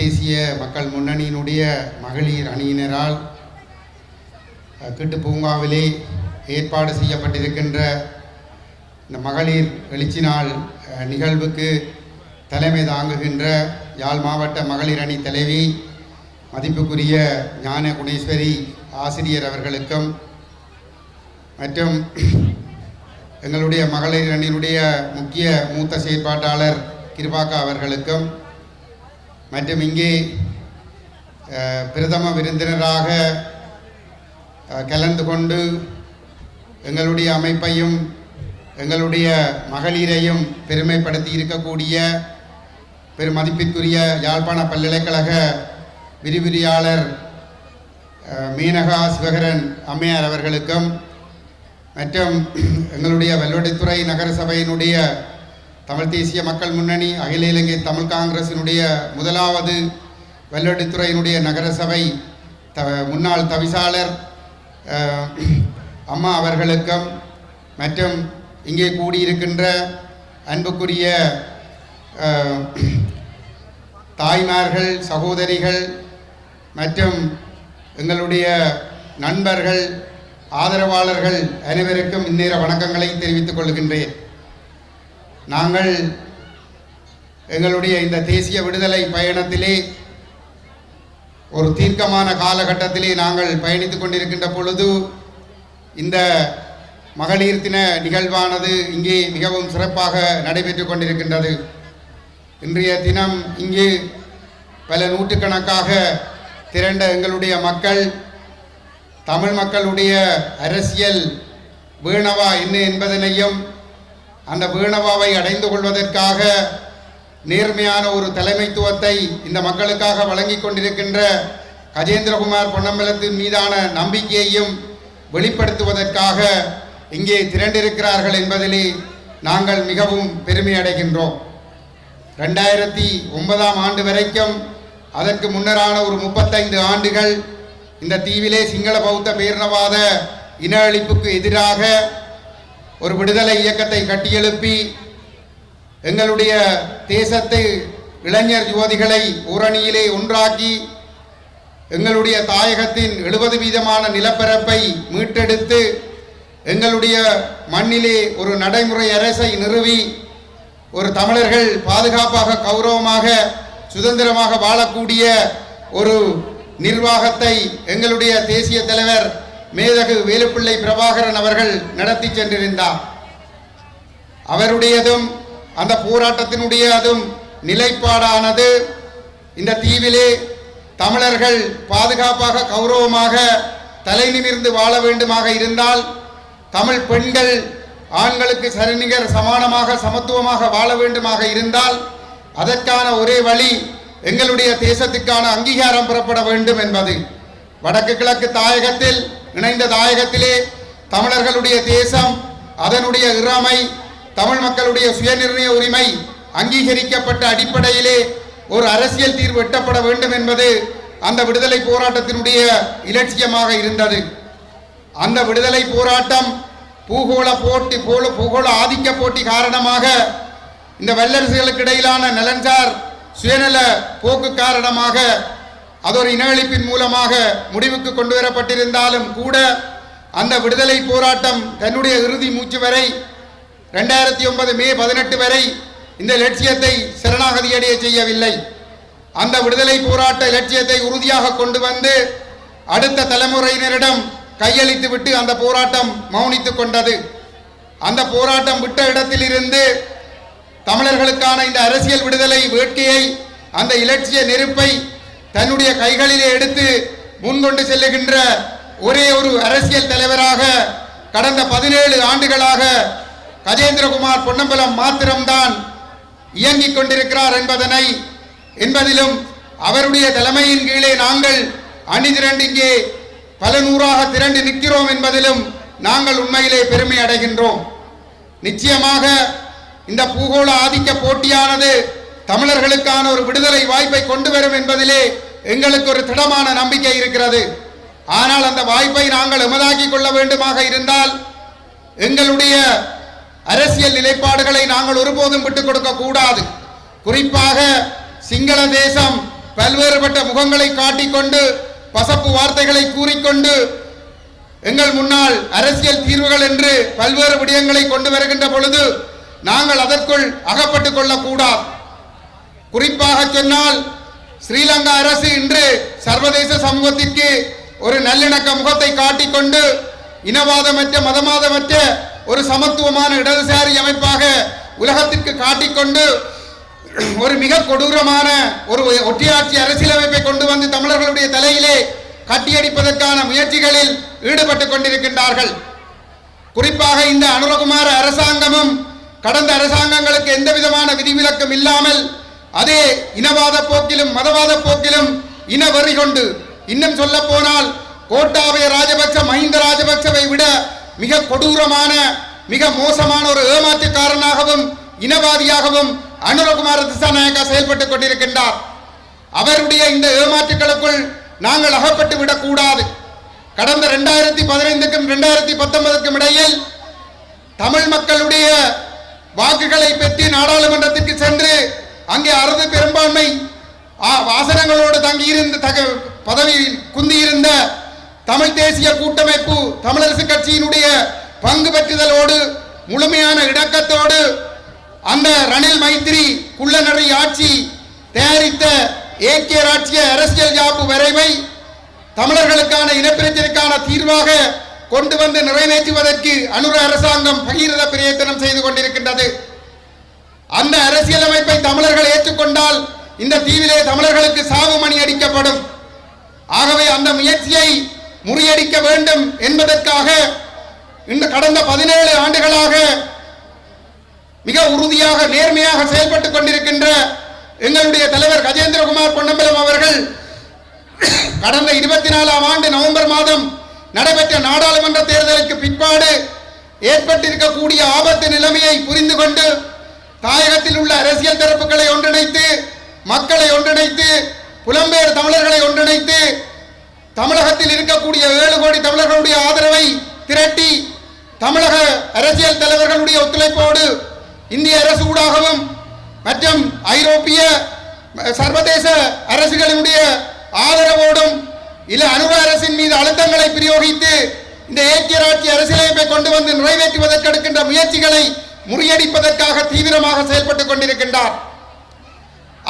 தேசிய மக்கள் முன்னணியினுடைய மகளிர் அணியினரால் கிட்டு பூங்காவிலே ஏற்பாடு செய்யப்பட்டிருக்கின்ற இந்த மகளிர் எழுச்சி நாள் நிகழ்வுக்கு தலைமை தாங்குகின்ற யாழ் மாவட்ட மகளிர் அணி தலைவி மதிப்புக்குரிய ஞான குணேஸ்வரி ஆசிரியர் அவர்களுக்கும் மற்றும் எங்களுடைய மகளிர் அணியினுடைய முக்கிய மூத்த செயற்பாட்டாளர் கிருபாக்கா அவர்களுக்கும் மற்றும் இங்கே பிரதம விருந்தினராக கலந்து கொண்டு எங்களுடைய அமைப்பையும் எங்களுடைய மகளிரையும் பெருமைப்படுத்தி இருக்கக்கூடிய பெருமதிப்பிற்குரிய யாழ்ப்பாண பல்கலைக்கழக விரிவுரையாளர் மீனகா சிவகரன் அம்மையார் அவர்களுக்கும் மற்றும் எங்களுடைய வெள்ளோடித்துறை நகர சபையினுடைய தமிழ் தேசிய மக்கள் முன்னணி அகில இலங்கை தமிழ் காங்கிரசினுடைய முதலாவது வெள்ளோடித்துறையினுடைய நகரசபை முன்னாள் தவிசாளர் அம்மா அவர்களுக்கும் மற்றும் இங்கே கூடியிருக்கின்ற அன்புக்குரிய தாய்மார்கள் சகோதரிகள் மற்றும் எங்களுடைய நண்பர்கள் ஆதரவாளர்கள் அனைவருக்கும் இந்நேர வணக்கங்களை தெரிவித்துக் கொள்கின்றேன். நாங்கள் எங்களுடைய இந்த தேசிய விடுதலை பயணத்திலே ஒரு தீர்க்கமான காலகட்டத்திலே நாங்கள் பயணித்துக் கொண்டிருக்கின்ற பொழுது இந்த மகளிர் தின நிகழ்வானது இங்கே மிகவும் சிறப்பாக நடைபெற்று கொண்டிருக்கின்றது. இன்றைய தினம் இங்கு பல நூற்றுக்கணக்காக திரண்ட எங்களுடைய மக்கள் தமிழ் மக்களுடைய அரசியல் வீணவா என்ன என்பதனையும் அந்த வீணவாவை அடைந்து கொள்வதற்காக நேர்மையான ஒரு தலைமைத்துவத்தை இந்த மக்களுக்காக வழங்கி கொண்டிருக்கின்ற கஜேந்திரகுமார் பொன்னம்பலத்தின் மீதான நம்பிக்கையையும் வெளிப்படுத்துவதற்காக இங்கே திரண்டிருக்கிறார்கள் என்பதிலே நாங்கள் மிகவும் பெருமை அடைகின்றோம். 2009ஆம் ஆண்டு வரைக்கும் அதற்கு முன்னரான ஒரு 35 ஆண்டுகள் இந்த தீவிலே சிங்கள பௌத்த பேரினவாத இன அழிப்புக்கு எதிராக ஒரு விடுதலை இயக்கத்தை கட்டியெழுப்பி எங்களுடைய தேசத்து இளைஞர் யுவதிகளை ஓரணியிலே ஒன்றாக்கி எங்களுடைய தாயகத்தின் 70% நிலப்பரப்பை மீட்டெடுத்து எங்களுடைய மண்ணிலே ஒரு நடைமுறை அரசை நிறுவி ஒரு தமிழர்கள் பாதுகாப்பாக கௌரவமாக சுதந்திரமாக வாழக்கூடிய ஒரு நிர்வாகத்தை எங்களுடைய தேசிய தலைவர் மேதகு வேலுப்பிள்ளை பிரபாகரன் அவர்கள் நடத்தி சென்றிருந்தார். அவருடையதும் அந்த போராட்டத்தினுடைய அதுவும் நிலைப்பாடானது இந்த தீவிலே தமிழர்கள் பாதுகாப்பாக கௌரவமாக தலை நிமிர்ந்து வாழ வேண்டுமாக இருந்தால் தமிழ் பெண்கள் ஆண்களுக்கு சரிநிகர் சமானமாக சமத்துவமாக வாழ வேண்டுமாக இருந்தால் அதற்கான ஒரே வழி எங்களுடைய தேசத்துக்கான அங்கீகாரம் பெறப்பட வேண்டும் என்பது. வடக்கு கிழக்கு தாயகத்தில் இணைந்த தாயகத்திலே தமிழர்களுடைய தேசம் அதனுடைய இறைமை தமிழ் மக்களுடைய சுயநிர்ணய உரிமை அங்கீகரிக்கப்பட்ட அடிப்படையிலே ஒரு அரசியல் தீர்வு எட்டப்பட வேண்டும் என்பது அந்த விடுதலை போராட்டத்தினுடைய இலட்சியமாக இருந்தது. அந்த விடுதலை போராட்டம் பூகோள ஆதிக்க போட்டி காரணமாக இந்த வல்லரசுகளுக்கு இடையிலான நலன்சார் சுயநல போக்கு காரணமாக அது ஒரு இன அழிப்பின் மூலமாக முடிவுக்கு கொண்டு வரப்பட்டிருந்தாலும் கூட அந்த விடுதலை போராட்டம் தன்னுடைய இறுதி மூச்சு வரை 2009 மே 18 வரை இந்த லட்சியத்தை சரணாகதி அடைய செய்யவில்லை. அந்த விடுதலை போராட்ட லட்சியத்தை உறுதியாக கொண்டு வந்து அடுத்த தலைமுறையினரிடம் கையளித்து விட்டு அந்த போராட்டம் மௌனித்துக் கொண்டது. அந்த போராட்டம் விட்ட இடத்திலிருந்து தமிழர்களுக்கான இந்த அரசியல் விடுதலை வேட்கையை அந்த இலட்சிய நெருப்பை தன்னுடைய கைகளிலே எடுத்து முன்கொண்டு செல்லுகின்ற ஒரே ஒரு அரசியல் தலைவராக கடந்த 17 ஆண்டுகளாக கஜேந்திரகுமார் பொன்னம்பலம் மாத்திரம்தான் இயங்கிக் கொண்டிருக்கிறார் என்பதிலும் அவருடைய தலைமையின் கீழே நாங்கள் அணிதிரண்டு இங்கே பல நூறாக திரண்டு நிற்கிறோம் என்பதிலும் நாங்கள் உண்மையிலே பெருமை அடைகின்றோம். நிச்சயமாக இந்த பூகோள ஆதிக்க போட்டியானது தமிழர்களுக்கான ஒரு விடுதலை வாய்ப்பை கொண்டு வரும் என்பதிலே எங்களுக்கு ஒரு திடமான நம்பிக்கை இருக்கிறது. ஆனால் அந்த வாய்ப்பை நாங்கள் எமதாக்கி கொள்ள வேண்டுமாக இருந்தால் எங்களுடைய அரசியல் நிலைப்பாடுகளை நாங்கள் ஒருபோதும் விட்டுக் கொடுக்க கூடாது. குறிப்பாக சிங்கள தேசம் பல்வேறுபட்ட முகங்களை காட்டிக்கொண்டு பசப்பு வார்த்தைகளை கூறிக்கொண்டு எங்கள் முன்னால் அரசியல் தீர்வுகள் என்று பல்வேறு விடயங்களை கொண்டு வருகின்ற பொழுது நாங்கள் அதற்குள் அகப்பட்டுக் கொள்ளக்கூடாது. குறிப்பாக சொன்னால் ஸ்ரீலங்கா அரசு இன்று சர்வதேச சமூகத்திற்கு ஒரு நல்லிணக்க முகத்தை காட்டிக்கொண்டு இனவாதமற்ற மதவாதமற்ற ஒரு சமத்துவமான இடதுசாரி அமைப்பாக உலகத்திற்கு காட்டிக்கொண்டு ஒரு மிக கொடூரமான ஒரு ஒற்றையாட்சி அரசியலமைப்பை கொண்டு வந்து தமிழர்களுடைய தலையிலே கட்டியடிப்பதற்கான முயற்சிகளில் ஈடுபட்டுக் கொண்டிருக்கின்றார்கள். குறிப்பாக இந்த அனுரகுமார அரசாங்கமும் கடந்த அரசாங்கங்களுக்கு எந்த விதமான விதிவிலக்கும் இல்லாமல் அதே இனவாத போக்கிலும் மதவாத போக்கிலும் இனவெறி கொண்டு, இன்னும் சொல்ல போனால் கோட்டாபய ராஜபக்ச மஹிந்த ராஜபக்சவை விட மிக கொடூரமான மிக மோசமான ஒரு ஏமாற்றுக்காரனாகவும் இனவாதியாகவும் அனுரகுமார திசாநாயக்கா செயல்பட்டுக் கொண்டிருக்கின்றார். அவருடைய இந்த ஏமாற்றுகளுக்குள் நாங்கள் அகப்பட்டு விடக்கூடாது. கடந்த 2015க்கும் 2019க்கும் இடையில் தமிழ் மக்களுடைய வாக்குகளை பெற்று நாடாளுமன்றத்திற்கு சென்று அங்கே அறுதி பெரும்பான்மை ஆசனங்களோடு தங்கியிருந்த பதவியில் குந்தியிருந்த தமிழ் தேசிய கூட்டமைப்பு தமிழரசு கட்சியினுடைய பங்கு பெற்றுதலோடு முழுமையான இடக்கத்தோடு அந்த ரணில் மைத்திரி குள்ளநரி ஆட்சி தயாரித்த ஏக்கிய ராட்சிய அரசியல் யாப்பு வரைவை தமிழர்களுக்கான இனப்பிரச்சனைக்கான தீர்வாக கொண்டு வந்து நிறைவேற்றுவதற்கு அனுர அரசாங்கம் பகிரத பிரயத்தனம் செய்து கொண்டிருக்கின்றது. அந்த அரசியலமைப்பை தமிழர்கள் ஏற்றுக்கொண்டால் இந்த தீவிலே தமிழர்களுக்கு சாவு மணி அடிக்கப்படும். ஆகவே அந்த முயற்சியை முறியடிக்க வேண்டும் என்பதற்காக இந்த கடந்த 17 ஆண்டுகளாக மிக உறுதியாக நேர்மையாக செயல்பட்டுக் கொண்டிருக்கின்ற எங்களுடைய தலைவர் கஜேந்திரகுமார் பொன்னம்பலம் அவர்கள் கடந்த 24ஆம் ஆண்டு நவம்பர் மாதம் நடைபெற்ற நாடாளுமன்ற தேர்தலுக்கு பிற்பாடு ஏற்பட்டிருக்கக்கூடிய ஆபத்து நிலைமையை புரிந்து கொண்டு தாயகத்தில் உள்ள அரசியல் தரப்புகளை ஒன்றிணைத்து மக்களை ஒன்றிணைத்து புலம்பெயர் தமிழர்களை ஒன்றிணைத்து தமிழகத்தில் இருக்கக்கூடிய 7 கோடி தமிழர்களுடைய ஆதரவை திரட்டி தமிழக அரசியல் தலைவர்களுடைய ஒத்துழைப்போடு இந்திய அரசு ஊடாகவும் மற்றும் ஐரோப்பிய சர்வதேச அரசுகளுடைய ஆதரவோடும் இல்ல அனுர அரசின் மீது அழுத்தங்களை பிரயோகித்து இந்த ஏக்கிய ராட்சிய அரசியலமைப்பை கொண்டு வந்து நிறைவேற்றுவதற்கு எடுக்கின்ற முயற்சிகளை முறியடிப்பதற்காக தீவிரமாக செயல்பட்டுக் கொண்டிருக்கின்றார்.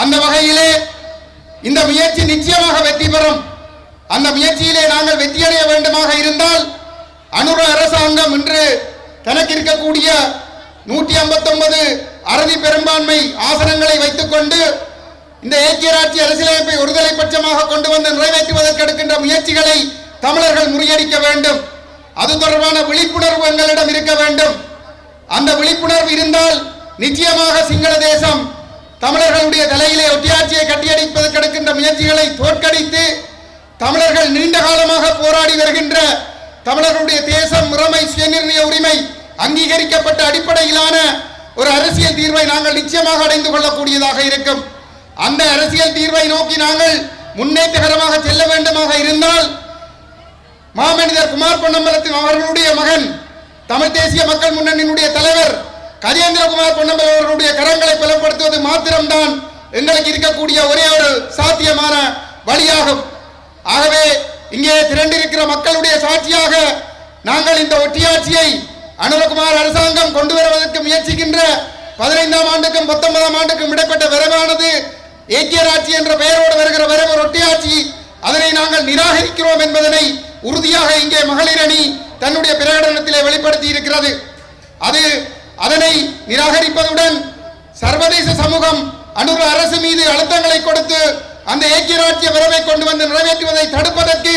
அந்த வகையிலே இந்த முயற்சி நிச்சயமாக வெற்றி பெறும். அந்த முயற்சியிலே நாங்கள் வெற்றியடைய வேண்டுமாக இருந்தால் அனுர அரசாங்கம் இன்று தனக்கு இருக்கக்கூடிய 159 அறுதி பெரும்பான்மை ஆசனங்களை வைத்துக் கொண்டு இந்த ஏக்கிய ராட்சிய அரசியலமைப்பை ஒருதலை பட்சமாக கொண்டு வந்து நிறைவேற்றுவதற்கு எடுக்கின்ற முயற்சிகளை தமிழர்கள் முறியடிக்க வேண்டும். அது தொடர்பான விழிப்புணர்வு எங்களிடம் இருக்க வேண்டும். அந்த விழிப்புணர்வு இருந்தால் நிச்சயமாக சிங்கள தேசம் தமிழர்களுடைய தலையிலே ஒற்றையாட்சியை கட்டியடிப்பதற்கு எடுக்கின்ற முயற்சிகளை தோற்கடித்து தமிழர்கள் நீண்ட காலமாக போராடி வருகின்ற தமிழர்களுடைய தேசம் முறைமை சுயநிர்ணய உரிமை அங்கீகரிக்கப்பட்ட அடிப்படையிலான ஒரு அரசியல் தீர்வை நாங்கள் நிச்சயமாக அடைந்து கொள்ளக்கூடியதாக இருக்கும். அந்த அரசியல் தீர்வை நோக்கி நாங்கள் முன்னேற்றகரமாக செல்ல வேண்டுமாக இருந்தால் மாமனிதர் குமார் பொன்னம்பலத்தின் அவர்களுடைய மகன் தமிழ் தேசிய மக்கள் முன்னணியினுடைய தலைவர் கஜேந்திரகுமார் பொன்னம்பலம் அவர்களுடைய கரங்களை பலப்படுத்துவது மாத்திரம்தான் எங்களுக்கு இருக்கக்கூடிய ஒரே ஒரு சாத்தியமான வழியாகும். ஆகவே இங்கே திரண்டிருக்கிற மக்களுடைய சாட்சியாக நாங்கள் இந்த ஒற்றையாட்சியை அனுரகுமார் அரசாங்கம் கொண்டு வருவதற்கு முயற்சிக்கின்ற 15ஆம் ஆண்டுக்கும் 19ஆம் ஆண்டுக்கும் இடைப்பட்ட விரைவானது ஏக்கிய ராட்சி என்ற பெயரோடு வருகிற விரைவு ஒற்றையாட்சி, அதனை நாங்கள் நிராகரிக்கிறோம் என்பதனை உறுதியாக இங்கே மகளிர் அணி தன்னுடைய பிரகடனத்திலே வெளிப்படுத்தி இருக்கிறது. அதனை நிராகரிப்பதுடன் சர்வதேச சமூகம் அனுர அரசு மீது அழுத்தங்களை கொடுத்து அந்த ஏக்கிய ராட்சிய விரைவை கொண்டு வந்து நிறைவேற்றுவதை தடுப்பதற்கு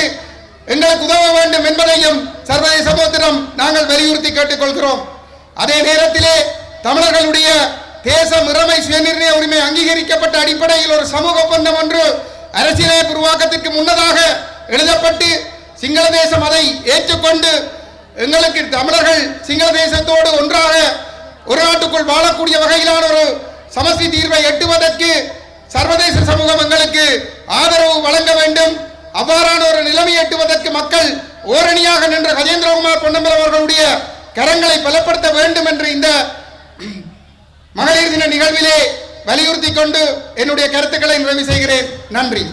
எங்களுக்கு உதவ வேண்டும் என்பதையும் சர்வதேச சமூகத்திடம் நாங்கள் வலியுறுத்தி கேட்டுக்கொள்கிறோம். அதே நேரத்திலே தமிழர்களுடைய தேச முறைமை சுயநிர்ணய உரிமை அங்கீகரிக்கப்பட்ட அடிப்படையில் ஒரு சமூக ஒப்பந்தம் ஒன்று அரசியலமைப்பு உருவாக்கத்திற்கு முன்னதாக எழுதப்பட்டு சிங்கள தேசம் அதை ஏற்றுக்கொண்டு எங்களுக்கு தமிழர்கள் சிங்கள தேசத்தோடு ஒன்றாக ஒரு நாட்டுக்குள் வாழக்கூடிய வகையிலான ஒரு சமஸ்டி தீர்வை எட்டுவதற்கு சர்வதேச சமூகம் எங்களுக்கு ஆதரவு வழங்க வேண்டும். அவ்வாறான ஒரு நிலைமை எட்டுவதற்கு மக்கள் ஓரணியாக நின்ற கஜேந்திரகுமார் பொன்னம்பலம் அவர்களுடைய கரங்களை பலப்படுத்த வேண்டும் என்று இந்த மகளிர் தின நிகழ்விலே வலியுறுத்தி கொண்டு என்னுடைய கருத்துக்களை நிறைவு செய்கிறேன். நன்றி.